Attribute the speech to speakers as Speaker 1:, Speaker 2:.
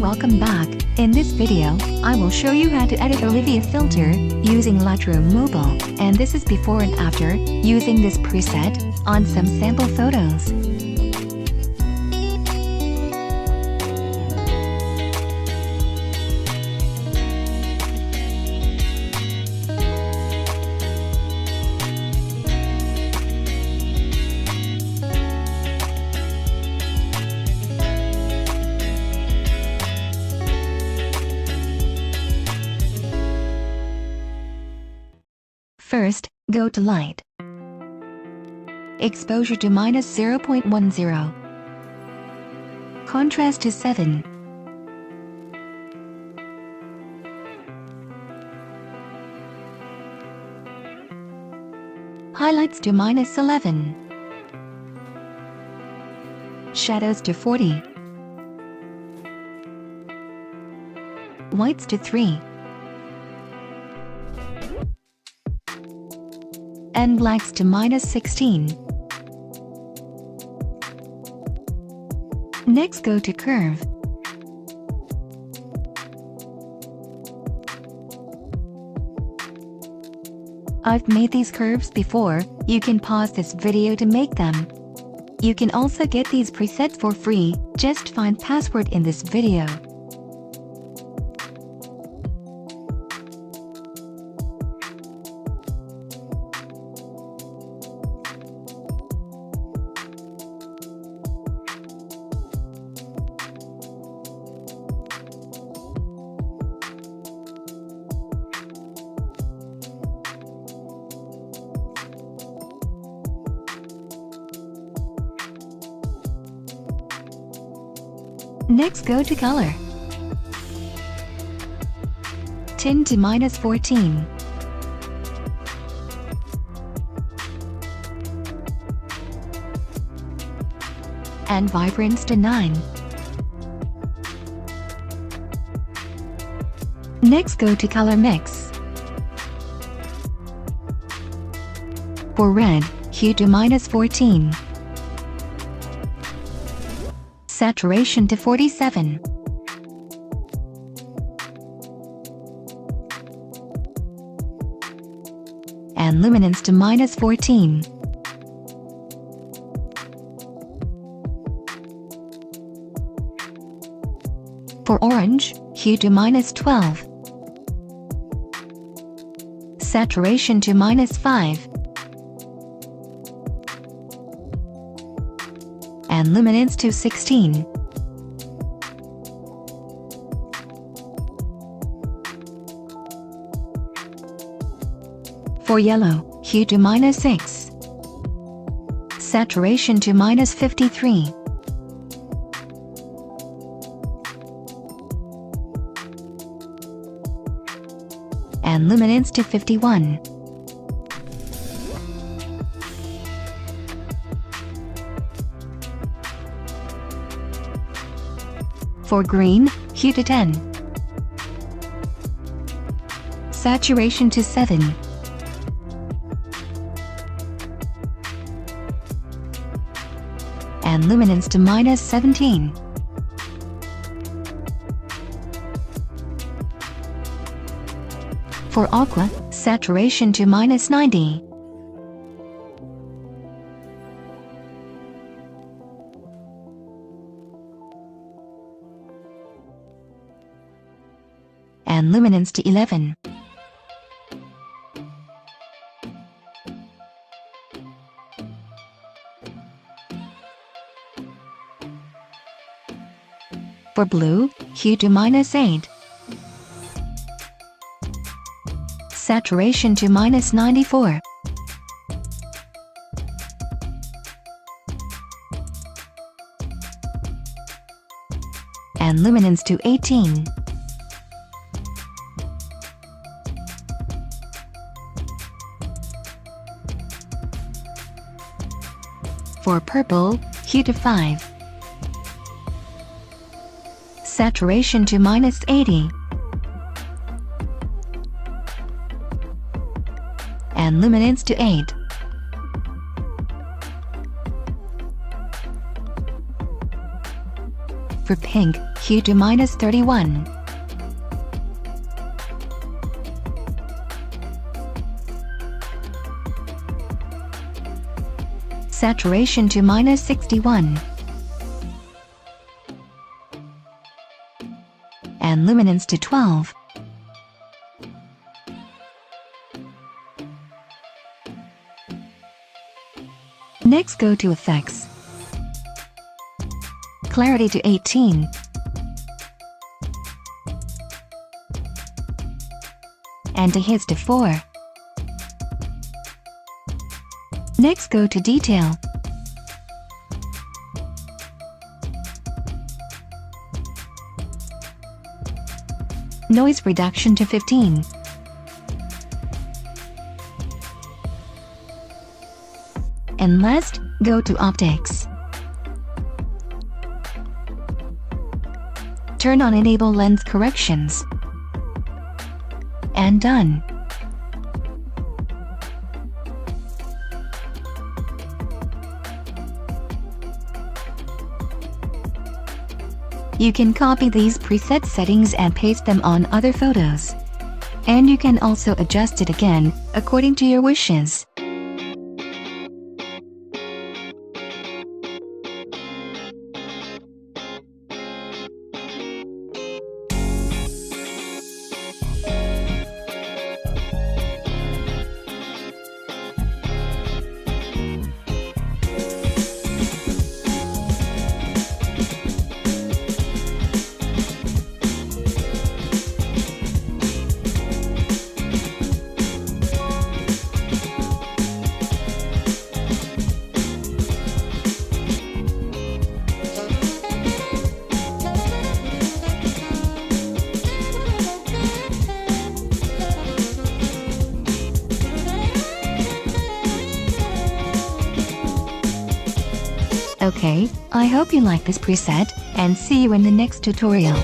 Speaker 1: welcome back. In this video, I will show you how to edit Olivia filter using Lightroom Mobile, and this is before and after using this preset on some sample photos. First, go to Light. Exposure to -0.10. Contrast to 7. Highlights to -11. Shadows to 40. Whites to 3. And blacks to -16. Next, go to Curve. I've made these curves before. You can pause this video to make them. You can also get these presets for free. Just find password in this video. Next, go to Color. Tint to -14. And Vibrance to 9. Next, go to Color Mix. For red, hue to -14. Saturation to 47. And luminance to -14. For orange, hue to -12. Saturation to -5. And luminance to 16. For yellow, hue to -6. Saturation to -53. And luminance to 51. For green, hue to 10. Saturation to 7. And luminance to -17. For aqua, saturation to -90. And luminance to 11. For blue, hue to -8. Saturation to -94. And luminance to 18. For purple, hue to 5. Saturation to -80. And luminance to 8. For pink, hue to -31. Saturation to -61. And luminance to 12. Next, go to Effects. Clarity to 18. Anti-hits to 4. Next, go to Detail. Noise reduction to 15. And last, go to Optics. Turn on Enable Lens Corrections. And done. You can copy these preset settings and paste them on other photos. And you can also adjust it again, according to your wishes. Okay, I hope you like this preset, and see you in the next tutorial.